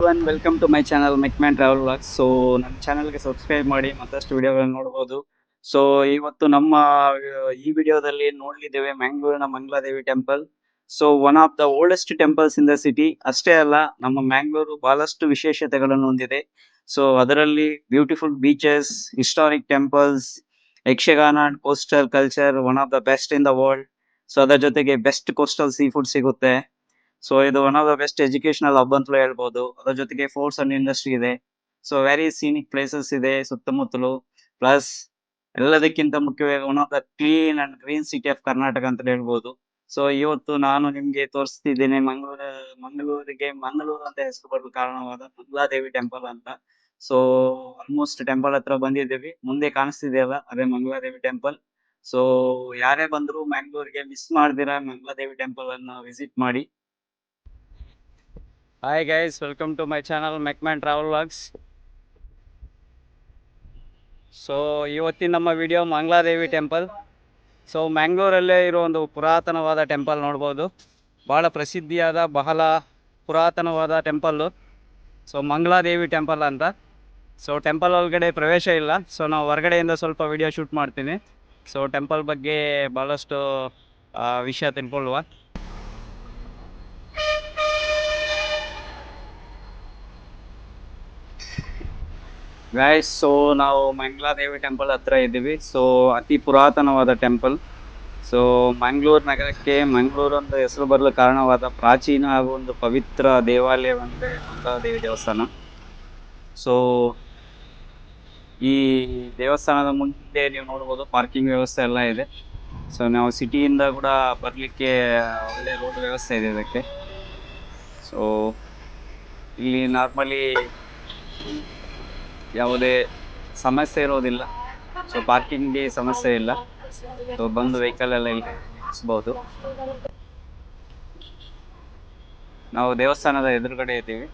Welcome to my channel McMan travel vlogs. So ನನ್ನ ಚಾನಲ್ಗೆ subscribe ಮಾಡಿ ಮತ್ತಷ್ಟು ವಿಡಿಯೋಗಳನ್ನ ನೋಡ್ಬೋದು. ಸೊ ಇವತ್ತು ನಮ್ಮ ಈ ವಿಡಿಯೋದಲ್ಲಿ ನೋಡಲಿದ್ದೇವೆ ಮ್ಯಾಂಗ್ಳೂರಿನ Mangaladevi temple. So one of the oldest temples in the city. ಅಷ್ಟೇ ಅಲ್ಲ, ನಮ್ಮ ಮ್ಯಾಂಗ್ಳೂರು ಬಹಳಷ್ಟು ವಿಶೇಷತೆಗಳನ್ನು ಹೊಂದಿದೆ. ಸೊ ಅದರಲ್ಲಿ beautiful beaches, historic temples, Yakshagana and coastal culture one of the best in the world. So ಅದರ ಜೊತೆಗೆ ಬೆಸ್ಟ್ ಕೋಸ್ಟಲ್ ಸೀ ಫುಡ್ ಸಿಗುತ್ತೆ. ಸೊ ಇದು one of the best educational hub ಅಂತಲೂ ಹೇಳ್ಬೋದು. ಅದ್ರ ಜೊತೆಗೆ ಫೋರ್ಟ್ಸ್ ಅಂಡ್ ಇಂಡಸ್ಟ್ರಿ ಇದೆ. ಸೊ ವೆರಿ ಸೀನಿಕ್ ಪ್ಲೇಸಸ್ ಇದೆ ಸುತ್ತಮುತ್ತಲು. ಪ್ಲಸ್ ಎಲ್ಲದಕ್ಕಿಂತ ಮುಖ್ಯವಾಗಿ one of the clean and green city of Karnataka ಅಂತ ಹೇಳ್ಬೋದು. ಸೊ ಇವತ್ತು ನಾನು ನಿಮ್ಗೆ ತೋರಿಸ್ತಿದ್ದೇನೆ ಮಂಗಳೂರು ಅಂತ ಹೆಸರು ಬರಲು ಕಾರಣವಾದ ಮಂಗಳಾದೇವಿ ಟೆಂಪಲ್ ಅಂತ. ಸೊ ಆಲ್ಮೋಸ್ಟ್ ಟೆಂಪಲ್ ಹತ್ರ ಬಂದಿದ್ದೀವಿ. ಮುಂದೆ ಕಾಣಿಸ್ತಿದೆಯಲ್ಲ, ಅದೇ ಮಂಗಳಾದೇವಿ ಟೆಂಪಲ್. ಸೊ ಯಾರೇ ಬಂದ್ರು ಮ್ಯಾಂಗ್ಳೂರ್ಗೆ ಮಿಸ್ ಮಾಡ್ದಿರಾ ಮಂಗಳಾದೇವಿ ಟೆಂಪಲ್ ಅನ್ನ ವಿಸಿಟ್ ಮಾಡಿ. Hi guys, welcome to my channel McMan travel vlogs. So ಇವತ್ತಿನ ನಮ್ಮ ವಿಡಿಯೋ ಮಂಗಳಾದೇವಿ ಟೆಂಪಲ್. ಸೊ ಮ್ಯಾಂಗ್ಳೂರಲ್ಲೇ ಇರೋ ಒಂದು ಪುರಾತನವಾದ ಟೆಂಪಲ್ ನೋಡ್ಬೋದು. ಭಾಳ ಪ್ರಸಿದ್ಧಿಯಾದ, ಬಹಳ ಪುರಾತನವಾದ ಟೆಂಪಲ್ಲು. ಸೊ ಮಂಗಳಾದೇವಿ ಟೆಂಪಲ್ ಅಂತ. ಸೊ ಟೆಂಪಲ್ ಒಳಗಡೆ ಪ್ರವೇಶ ಇಲ್ಲ. ಸೊ ನಾವು ಹೊರಗಡೆಯಿಂದ ಸ್ವಲ್ಪ ವಿಡಿಯೋ ಶೂಟ್ ಮಾಡ್ತೀನಿ. ಸೊ ಟೆಂಪಲ್ ಬಗ್ಗೆ ಭಾಳಷ್ಟು ವಿಷಯ ತಿಳ್ಕೊಳ್ಳುವ. ಗೈಸ್, ಸೊ ನಾವು ಮಂಗಳಾದೇವಿ ಟೆಂಪಲ್ ಹತ್ರ ಇದ್ದೀವಿ. ಸೊ ಅತಿ ಪುರಾತನವಾದ ಟೆಂಪಲ್. ಸೊ ಮಂಗಳೂರು ನಗರಕ್ಕೆ ಮಂಗಳೂರು ಅಂತ ಹೆಸರು ಬರಲು ಕಾರಣವಾದ ಪ್ರಾಚೀನ ಹಾಗೂ ಒಂದು ಪವಿತ್ರ ದೇವಾಲಯವಂತೆ ಮಂಗಳಾದೇವಿ ದೇವಸ್ಥಾನ. ಸೊ ಈ ದೇವಸ್ಥಾನದ ಮುಂದೆ ನೀವು ನೋಡ್ಬೋದು ಪಾರ್ಕಿಂಗ್ ವ್ಯವಸ್ಥೆ ಎಲ್ಲ ಇದೆ. ಸೊ ನಾವು ಸಿಟಿಯಿಂದ ಕೂಡ ಬರಲಿಕ್ಕೆ ಒಳ್ಳೆ ರೋಡ್ ವ್ಯವಸ್ಥೆ ಇದೆ ಇದಕ್ಕೆ. ಸೊ ಇಲ್ಲಿ ನಾರ್ಮಲಿ ಯಾವುದೇ ಸಮಸ್ಯೆ ಇರೋದಿಲ್ಲ. ಸೊ ಪಾರ್ಕಿಂಗ್ಗೆ ಸಮಸ್ಯೆ ಇಲ್ಲ. ಸೊ ಬಂದು ವೆಹಿಕಲ್ ಎಲ್ಲ ಇಲ್ಲಿ ನಿಲ್ಲಿಸ್ಬೋದು. ನಾವು ದೇವಸ್ಥಾನದ ಎದುರುಗಡೆ ಇದ್ದೀವಿ.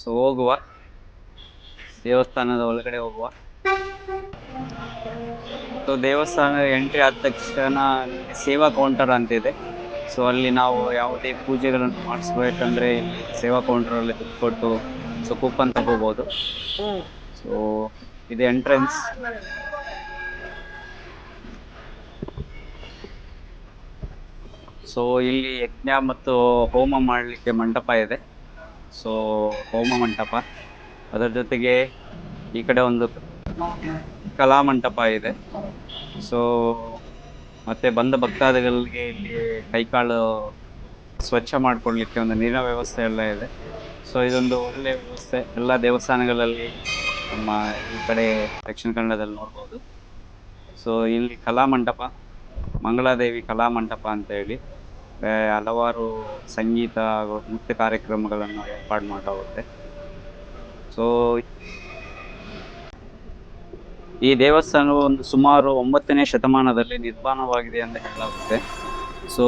ಸೊ ಹೋಗುವ, ದೇವಸ್ಥಾನದ ಒಳಗಡೆ ಹೋಗುವ. ಸೊ ದೇವಸ್ಥಾನ ಎಂಟ್ರಿ ಆದ ತಕ್ಷಣ ಸೇವಾ ಕೌಂಟರ್ ಅಂತಿದೆ. ಸೊ ಅಲ್ಲಿ ನಾವು ಯಾವುದೇ ಪೂಜೆಗಳನ್ನು ಮಾಡಿಸ್ಬೇಕಂದ್ರೆ ಇಲ್ಲಿ ಸೇವಾ ಕೌಂಟರಲ್ಲಿ ದುಡ್ಡು ಕೊಟ್ಟು ಸೊ ಕೂಪನ್ ತಗೋಬೋದು. ಸೊ ಇದು ಎಂಟ್ರೆನ್ಸ್. ಸೊ ಇಲ್ಲಿ ಯಜ್ಞ ಮತ್ತು ಹೋಮ ಮಾಡಲಿಕ್ಕೆ ಮಂಟಪ ಇದೆ. ಸೊ ಹೋಮ ಮಂಟಪ, ಅದರ ಜೊತೆಗೆ ಈ ಕಡೆ ಒಂದು ಕಲಾ ಮಂಟಪ ಇದೆ. ಸೊ ಮತ್ತೆ ಬಂದ ಭಕ್ತಾದಿಗಳಿಗೆ ಇಲ್ಲಿ ಕೈಕಾಲು ಸ್ವಚ್ಛ ಮಾಡ್ಕೊಳ್ಲಿಕ್ಕೆ ಒಂದು ನೀರಿನ ವ್ಯವಸ್ಥೆ ಎಲ್ಲ ಇದೆ. ಸೊ ಇದೊಂದು ಒಳ್ಳೆ ವ್ಯವಸ್ಥೆ ಎಲ್ಲ ದೇವಸ್ಥಾನಗಳಲ್ಲಿ ನಮ್ಮ ಈ ಕಡೆ ದಕ್ಷಿಣ ಕನ್ನಡದಲ್ಲಿ ನೋಡ್ಬೋದು. ಸೊ ಇಲ್ಲಿ ಕಲಾ ಮಂಟಪ, ಮಂಗಳಾದೇವಿ ಕಲಾ ಮಂಟಪ ಅಂತ ಹೇಳಿ ಹಲವಾರು ಸಂಗೀತ ಹಾಗೂ ನೃತ್ಯ ಕಾರ್ಯಕ್ರಮಗಳನ್ನು ಏರ್ಪಾಡು ಮಾಡಲಾಗುತ್ತೆ. ಸೊ ಈ ದೇವಸ್ಥಾನವು ಒಂದು ಸುಮಾರು 9ನೇ ಶತಮಾನದಲ್ಲಿ ನಿರ್ಮಾಣವಾಗಿದೆ ಅಂತ ಹೇಳಲಾಗುತ್ತೆ. ಸೊ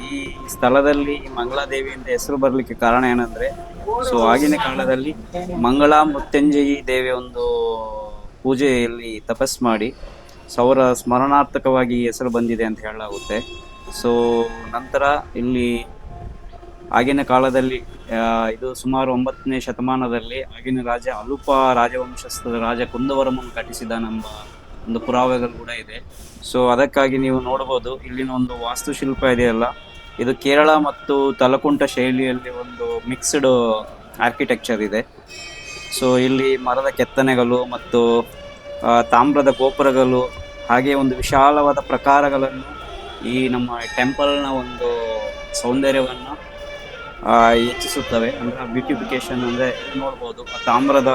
ಈ ಸ್ಥಳದಲ್ಲಿ ಮಂಗಳಾದೇವಿ ಅಂತ ಹೆಸರು ಬರಲಿಕ್ಕೆ ಕಾರಣ ಏನಂದ್ರೆ, ಸೊ ಆಗಿನ ಕಾಲದಲ್ಲಿ ಮಂಗಳಾ ಮೃತ್ಯುಂಜಯಿ ದೇವಿಯ ಒಂದು ಪೂಜೆಯಲ್ಲಿ ತಪಸ್ ಮಾಡಿ ಅವರ ಸ್ಮರಣಾರ್ಥಕವಾಗಿ ಹೆಸರು ಬಂದಿದೆ ಅಂತ ಹೇಳಲಾಗುತ್ತೆ. ಸೊ ನಂತರ ಇಲ್ಲಿ ಆಗಿನ ಕಾಲದಲ್ಲಿ ಇದು ಸುಮಾರು 9ನೇ ಶತಮಾನದಲ್ಲಿ ಆಗಿನ ರಾಜ ಅಲುಪ ರಾಜವಂಶಸ್ಥದ ರಾಜ ಕುಂದವರಮನು ಕಟ್ಟಿಸಿದನೆಂಬ ಒಂದು ಪುರಾವೆಗಳು ಕೂಡ ಇದೆ. ಸೊ ಅದಕ್ಕಾಗಿ ನೀವು ನೋಡ್ಬೋದು ಇಲ್ಲಿನ ಒಂದು ವಾಸ್ತುಶಿಲ್ಪ ಇದೆಯಲ್ಲ, ಇದು ಕೇರಳ ಮತ್ತು ತಲಕುಂಟ ಶೈಲಿಯಲ್ಲಿ ಒಂದು ಮಿಕ್ಸ್ಡ್ ಆರ್ಕಿಟೆಕ್ಚರ್ ಇದೆ. ಸೊ ಇಲ್ಲಿ ಮರದ ಕೆತ್ತನೆಗಳು ಮತ್ತು ತಾಮ್ರದ ಗೋಪುರಗಳು, ಹಾಗೆ ಒಂದು ವಿಶಾಲವಾದ ಪ್ರಕಾರಗಳನ್ನು ಈ ನಮ್ಮ ಟೆಂಪಲ್ನ ಒಂದು ಸೌಂದರ್ಯವನ್ನು ಹೆಚ್ಚಿಸುತ್ತವೆ. ಅಂದರೆ ಬ್ಯೂಟಿಫಿಕೇಶನ್ ಅಂದರೆ ನೋಡ್ಬೋದು, ತಾಮ್ರದ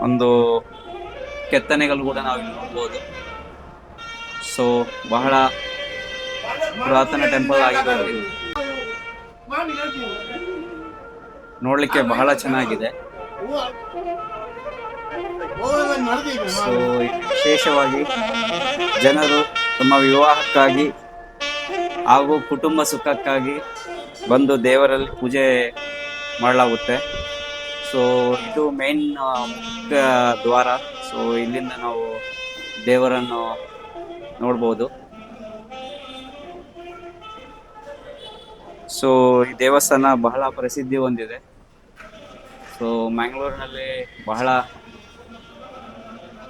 ಒಂದು ಕೆತ್ತನೆಗಳು ಕೂಡ ನಾವು ಇಲ್ಲಿ ನೋಡ್ಬೋದು. ಸೊ ಬಹಳ ಪುರಾತನ ಟೆಂಪಲ್ ಆಗಿದೆ, ನೋಡ್ಲಿಕ್ಕೆ ಬಹಳ ಚೆನ್ನಾಗಿದೆ. ಸೊ ವಿಶೇಷವಾಗಿ ಜನರು ತಮ್ಮ ವಿವಾಹಕ್ಕಾಗಿ ಹಾಗೂ ಕುಟುಂಬ ಸುಖಕ್ಕಾಗಿ ಬಂದು ದೇವರಲ್ಲಿ ಪೂಜೆ ಮಾಡಲಾಗುತ್ತೆ. ಸೊ ಇದು ಮೇನ್ ಮುಖ್ಯ ದ್ವಾರ. ಸೊ ಇಲ್ಲಿಂದ ನಾವು ದೇವರನ್ನು ನೋಡ್ಬೋದು. ಸೊ ಈ ದೇವಸ್ಥಾನ ಬಹಳ ಪ್ರಸಿದ್ಧಿ ಹೊಂದಿದೆ. ಸೊ ಮ್ಯಾಂಗ್ಳೂರಿನಲ್ಲಿ ಬಹಳ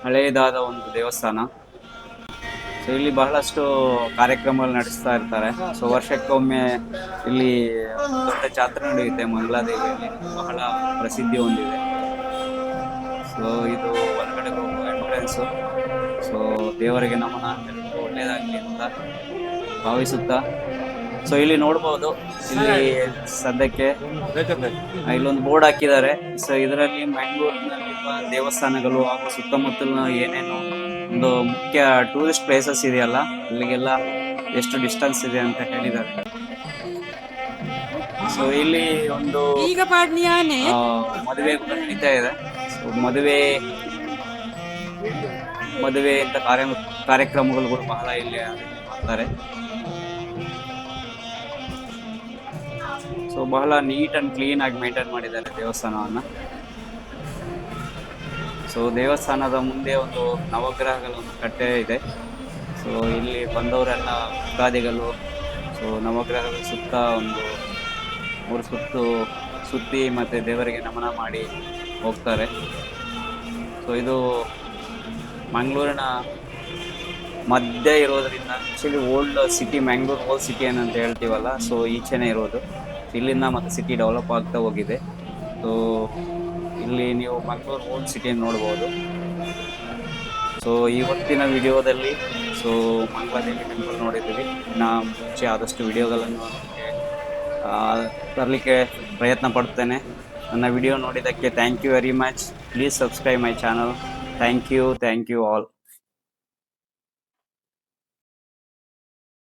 ಹಳೆಯದಾದ ಒಂದು ದೇವಸ್ಥಾನ. ಸೊ ಇಲ್ಲಿ ಬಹಳಷ್ಟು ಕಾರ್ಯಕ್ರಮಗಳು ನಡೆಸ್ತಾ ಇರ್ತಾರೆ. ಸೊ ವರ್ಷಕ್ಕೊಮ್ಮೆ ಇಲ್ಲಿ ದೊಡ್ಡ ಜಾತ್ರೆ ನಡೆಯುತ್ತೆ ಮಂಗಳಾದೇವಿಯಲ್ಲಿ, ಬಹಳ ಪ್ರಸಿದ್ಧಿ ಹೊಂದಿದೆ. ಸೊ ಇದು ಹೊರಗಡೆ ಹೋಗುವ ಎಂಟ್ರೆನ್ಸು. ಸೊ ದೇವರಿಗೆ ನಮನ, ಎಲ್ಲರಿಗೂ ಒಳ್ಳೇದಾಗಲಿ ಅಂತ ಭಾವಿಸುತ್ತಾ, ಸೊ ಇಲ್ಲಿ ನೋಡ್ಬೋದು, ಇಲ್ಲಿ ಸದ್ಯಕ್ಕೆ ಇಲ್ಲೊಂದು ಬೋರ್ಡ್ ಹಾಕಿದ್ದಾರೆ. ಸೊ ಇದರಲ್ಲಿ ಮ್ಯಾಂಗ್ಳೂರಿನಲ್ಲಿರುವ ದೇವಸ್ಥಾನಗಳು ಹಾಗೂ ಸುತ್ತಮುತ್ತಲಿನ ಏನೇನು ಒಂದು ಮುಖ್ಯ ಟೂರಿಸ್ಟ್ ಪ್ಲೇಸಸ್ ಇದೆಯಲ್ಲ, ಇಲ್ಲಿಗೆಲ್ಲ ಎಷ್ಟು ಡಿಸ್ಟೆನ್ಸ್ ಇದೆ ಅಂತ ಹೇಳಿದ್ದಾರೆ. ಸೊ ಇಲ್ಲಿ ಒಂದು ಮದುವೆ ಕೂಡ ನಡೀತಾ ಇದೆ. ಸೊ ಮದುವೆ ಅಂತ ಕಾರ್ಯಕ್ರಮಗಳು ಕೂಡ ಬಹಳ ಇಲ್ಲಿ ಮಾಡ್ತಾರೆ. ಸೊ ಬಹಳ ನೀಟ್ ಅಂಡ್ ಕ್ಲೀನ್ ಆಗಿ ಮೇಂಟೈನ್ ಮಾಡಿದ್ದಾರೆ ದೇವಸ್ಥಾನವನ್ನ. ಸೊ ದೇವಸ್ಥಾನದ ಮುಂದೆ ಒಂದು ನವಗ್ರಹಗಳ ಒಂದು ಕಟ್ಟೆ ಇದೆ. ಸೊ ಇಲ್ಲಿ ಬಂದವರೆಲ್ಲ ಭಕ್ತಾದಿಗಳು ಸೊ ನವಗ್ರಹಗಳ ಸುತ್ತ ಒಂದು 3 ಸುತ್ತಿ ಮತ್ತೆ ದೇವರಿಗೆ ನಮನ ಮಾಡಿ ಹೋಗ್ತಾರೆ. ಸೊ ಇದು ಮಂಗಳೂರಿನ ಮಧ್ಯೆ ಇರೋದ್ರಿಂದ, actually old city, Mangalore old city ಏನಂತ ಹೇಳ್ತೀವಲ್ಲ, ಸೊ ಈಚೆನೇ ಇರೋದು. ಇಲ್ಲಿಂದ ಮತ್ತೆ ಸಿಟಿ ಡೆವಲಪ್ ಆಗ್ತಾ ಹೋಗಿದೆ. ಸೊ ಇಲ್ಲಿ ನೀವು ಮಂಗಳೂರು ಓಲ್ಡ್ ಸಿಟಿಯನ್ನು ನೋಡ್ಬೋದು. ಸೊ ಇವತ್ತಿನ ವಿಡಿಯೋದಲ್ಲಿ ಸೊ ಮಂಗಳಾದೇವಿ ಟೆಂಪಲ್ ನೋಡಿದ್ದೀವಿ. ಇನ್ನು ಮುಂಚೆ ಆದಷ್ಟು ವಿಡಿಯೋಗಳನ್ನು ತರಲಿಕ್ಕೆ ಪ್ರಯತ್ನ ಪಡ್ತೇನೆ. ನನ್ನ ವಿಡಿಯೋ ನೋಡಿದ್ದಕ್ಕೆ thank you very much. Please subscribe my channel. Thank you all.